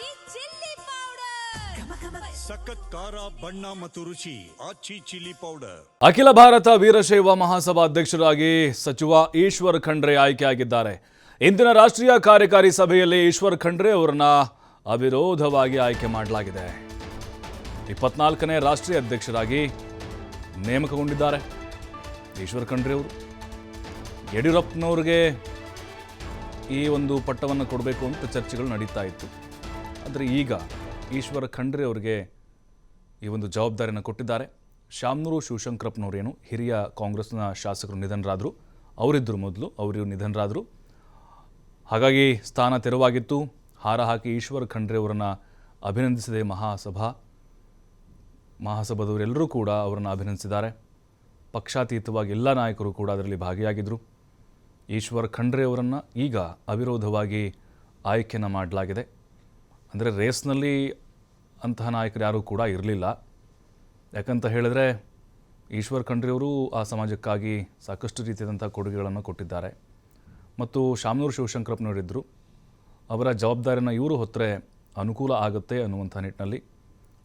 ಆಚಿ chilli powder ಸಖತ್ ಖಾರ ಬಣ್ಣ ಮತ್ತು ರುಚಿ ಆಚಿ ಚಿಲ್ಲಿ ಪೌಡರ್. ಅಖಿಲ ಭಾರತ ವೀರಶೈವ ಮಹಾಸಭಾ ಅಧ್ಯಕ್ಷರಾಗಿ ಸಚಿವ ಈಶ್ವರ್ ಖಂಡ್ರೆ ಆಯ್ಕೆಯಾಗಿದ್ದಾರೆ. ಇಂದಿನ ರಾಷ್ಟ್ರೀಯ ಕಾರ್ಯಕಾರಿ ಸಭೆಯಲ್ಲಿ ಈಶ್ವರ್ ಖಂಡ್ರೆ ಅವರನ್ನ ಅವಿರೋಧವಾಗಿ ಆಯ್ಕೆ ಮಾಡಲಾಗಿದೆ. 24ನೇ ರಾಷ್ಟ್ರೀಯ ಅಧ್ಯಕ್ಷರಾಗಿ ನೇಮಕಗೊಂಡಿದ್ದಾರೆ ಈಶ್ವರ್ ಖಂಡ್ರೆ ಅವರು. ಯಡಿಯೂರಪ್ಪನವ್ರಿಗೆ ಈ ಒಂದು ಪಟ್ಟವನ್ನು ಕೊಡಬೇಕು ಅಂತ ಚರ್ಚೆಗಳು ನಡೀತಾ ಇತ್ತು. ಆದರೆ ಈಗ ಈಶ್ವರ ಖಂಡ್ರೆ ಅವರಿಗೆ ಈ ಒಂದು ಜವಾಬ್ದಾರಿಯನ್ನು ಕೊಟ್ಟಿದ್ದಾರೆ. ಶಾಮನೂರು ಶಿವಶಂಕರಪ್ಪನವರೇನು ಹಿರಿಯ ಕಾಂಗ್ರೆಸ್ನ ಶಾಸಕರು ನಿಧನರಾದರು, ಅವರಿದ್ದರು ಮೊದಲು, ಅವರು ನಿಧನರಾದರು. ಹಾಗಾಗಿ ಸ್ಥಾನ ತೆರವಾಗಿತ್ತು. ಹಾರ ಹಾಕಿ ಈಶ್ವರ ಖಂಡ್ರೆ ಅವರನ್ನು ಅಭಿನಂದಿಸಿದೆ ಮಹಾಸಭಾದವರೆಲ್ಲರೂ ಕೂಡ ಅವರನ್ನು ಅಭಿನಂದಿಸಿದ್ದಾರೆ. ಪಕ್ಷಾತೀತವಾಗಿ ಎಲ್ಲ ನಾಯಕರು ಕೂಡ ಅದರಲ್ಲಿ ಭಾಗಿಯಾಗಿದ್ದರು. ಈಶ್ವರ್ ಖಂಡ್ರೆ ಅವರನ್ನು ಈಗ ಅವಿರೋಧವಾಗಿ ಆಯ್ಕೆಯನ್ನು ಮಾಡಲಾಗಿದೆ. ಅಂದರೆ ರೇಸ್ನಲ್ಲಿ ಅಂತಹ ನಾಯಕರು ಯಾರೂ ಕೂಡ ಇರಲಿಲ್ಲ. ಯಾಕಂತ ಹೇಳಿದ್ರೆ ಈಶ್ವರ್ ಖಂಡ್ರೆ ಅವರು ಆ ಸಮಾಜಕ್ಕಾಗಿ ಸಾಕಷ್ಟು ರೀತಿಯಾದಂಥ ಕೊಡುಗೆಗಳನ್ನು ಕೊಟ್ಟಿದ್ದಾರೆ. ಮತ್ತು ಶಾಮನೂರು ಶಿವಶಂಕರಪ್ಪನವರಿದ್ದರು, ಅವರ ಜವಾಬ್ದಾರಿಯನ್ನು ಇವರು ಹೊತ್ತರೆ ಅನುಕೂಲ ಆಗುತ್ತೆ ಅನ್ನುವಂಥ ನಿಟ್ಟಿನಲ್ಲಿ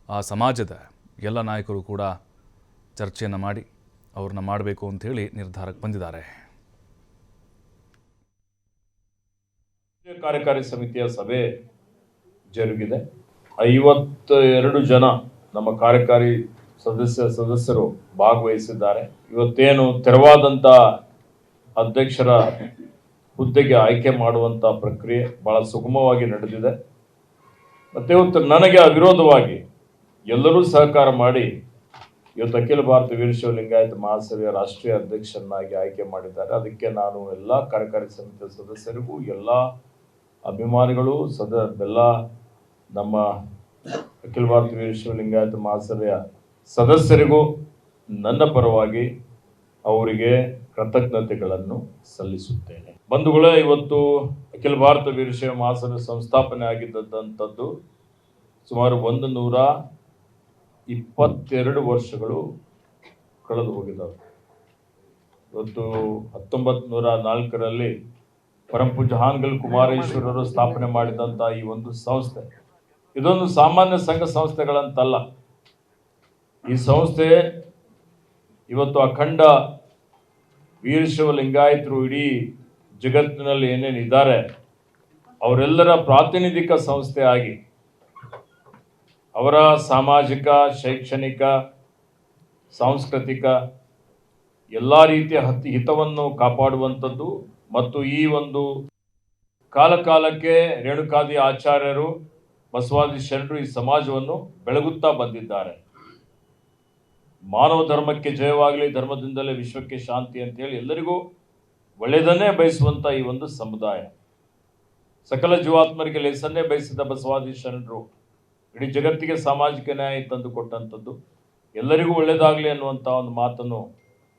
ಆ ಸಮಾಜದ ಎಲ್ಲ ನಾಯಕರು ಕೂಡ ಚರ್ಚೆಯನ್ನು ಮಾಡಿ ಅವ್ರನ್ನ ಮಾಡಬೇಕು ಅಂಥೇಳಿ ನಿರ್ಧಾರಕ್ಕೆ ಬಂದಿದ್ದಾರೆ. ಕಾರ್ಯಕಾರಿ ಸಮಿತಿಯ ಸಭೆ ಜರುಗಿದೆ. 52 ಜನ ನಮ್ಮ ಕಾರ್ಯಕಾರಿ ಸದಸ್ಯರು ಭಾಗವಹಿಸಿದ್ದಾರೆ. ಇವತ್ತೇನು ತೆರವಾದಂಥ ಅಧ್ಯಕ್ಷರ ಹುದ್ದೆಗೆ ಆಯ್ಕೆ ಮಾಡುವಂಥ ಪ್ರಕ್ರಿಯೆ ಬಹಳ ಸುಗಮವಾಗಿ ನಡೆದಿದೆ. ಮತ್ತು ಇವತ್ತು ನನಗೆ ಅವಿರೋಧವಾಗಿ ಎಲ್ಲರೂ ಸಹಕಾರ ಮಾಡಿ ಇವತ್ತು ಅಖಿಲ ಭಾರತ ವೀರಶೈವ ಲಿಂಗಾಯತ ಮಹಾಸಭೆಯ ರಾಷ್ಟ್ರೀಯ ಅಧ್ಯಕ್ಷರನ್ನಾಗಿ ಆಯ್ಕೆ ಮಾಡಿದ್ದಾರೆ. ಅದಕ್ಕೆ ನಾನು ಎಲ್ಲ ಕಾರ್ಯಕಾರಿ ಸಮಿತಿಯ ಸದಸ್ಯರಿಗೂ, ಎಲ್ಲ ಅಭಿಮಾನಿಗಳು ಎಲ್ಲ ನಮ್ಮ ಅಖಿಲ ಭಾರತ ವೀರಶೈವ ಲಿಂಗಾಯತ ಮಹಾಸಭೆಯ ಸದಸ್ಯರಿಗೂ ನನ್ನ ಪರವಾಗಿ ಅವರಿಗೆ ಕೃತಜ್ಞತೆಗಳನ್ನು ಸಲ್ಲಿಸುತ್ತೇನೆ. ಬಂಧುಗಳೇ, ಇವತ್ತು ಅಖಿಲ ಭಾರತ ವೀರಶೈವ ಮಹಾಸಭೆ ಸಂಸ್ಥಾಪನೆ ಆಗಿದ್ದಂಥದ್ದು ಸುಮಾರು 122 ವರ್ಷಗಳು ಕಳೆದು ಹೋಗಿದ್ದಾವೆ. ಇವತ್ತು 1904ರಲ್ಲಿ ಪರಮಪೂಜ್ಯ ಹಾನಗಲ್ ಕುಮಾರೇಶ್ವರರು ಸ್ಥಾಪನೆ ಮಾಡಿದಂಥ ಈ ಒಂದು ಸಂಸ್ಥೆ ಇದೊಂದು ಸಾಮಾನ್ಯ ಸಂಘ ಸಂಸ್ಥೆಗಳಂತಲ್ಲ. ಈ ಸಂಸ್ಥೆ ಇವತ್ತು ಅಖಂಡ ವೀರಶೈವ ಲಿಂಗಾಯತರು ಇಡೀ ಜಗತ್ತಿನಲ್ಲಿ ಏನೇನು ಇದ್ದಾರೆ ಅವರೆಲ್ಲರ ಪ್ರಾತಿನಿಧಿಕ ಸಂಸ್ಥೆ ಆಗಿ ಅವರ ಸಾಮಾಜಿಕ, ಶೈಕ್ಷಣಿಕ, ಸಾಂಸ್ಕೃತಿಕ ಎಲ್ಲ ರೀತಿಯ ಹಿತವನ್ನು ಕಾಪಾಡುವಂಥದ್ದು. ಮತ್ತು ಈ ಒಂದು ಕಾಲಕ್ಕೆ ರೇಣುಕಾದಿ ಆಚಾರ್ಯರು, ಬಸವಾದಿ ಶರಣರು ಈ ಸಮಾಜವನ್ನು ಬೆಳಗುತ್ತಾ ಬಂದಿದ್ದಾರೆ. ಮಾನವ ಧರ್ಮಕ್ಕೆ ಜಯವಾಗಲಿ, ಧರ್ಮದಿಂದಲೇ ವಿಶ್ವಕ್ಕೆ ಶಾಂತಿ ಅಂತ ಹೇಳಿ ಎಲ್ಲರಿಗೂ ಒಳ್ಳೆಯದನ್ನೇ ಬಯಸುವಂಥ ಈ ಒಂದು ಸಮುದಾಯ, ಸಕಲ ಜೀವಾತ್ಮರಿಗೆ ಲೇಸನ್ನೇ ಬಯಸಿದ ಬಸವಾದಿ ಶರಣರು ಇಡೀ ಜಗತ್ತಿಗೆ ಸಾಮಾಜಿಕ ನ್ಯಾಯ ತಂದು ಕೊಟ್ಟಂಥದ್ದು, ಎಲ್ಲರಿಗೂ ಒಳ್ಳೆಯದಾಗಲಿ ಅನ್ನುವಂಥ ಒಂದು ಮಾತನ್ನು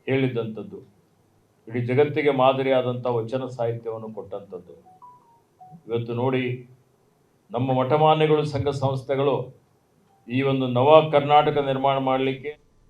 ಹೇಳಿದ್ದಂಥದ್ದು, ಇಡೀ ಜಗತ್ತಿಗೆ ಮಾದರಿಯಾದಂಥ ವಚನ ಸಾಹಿತ್ಯವನ್ನು ಕೊಟ್ಟಂಥದ್ದು. ಇವತ್ತು ನೋಡಿ, ನಮ್ಮ ಮಠಮಾನ್ಯಗಳು, ಸಂಘ ಸಂಸ್ಥೆಗಳು ಈ ಒಂದು ನವ ಕರ್ನಾಟಕ ನಿರ್ಮಾಣ ಮಾಡಲಿಕ್ಕೆ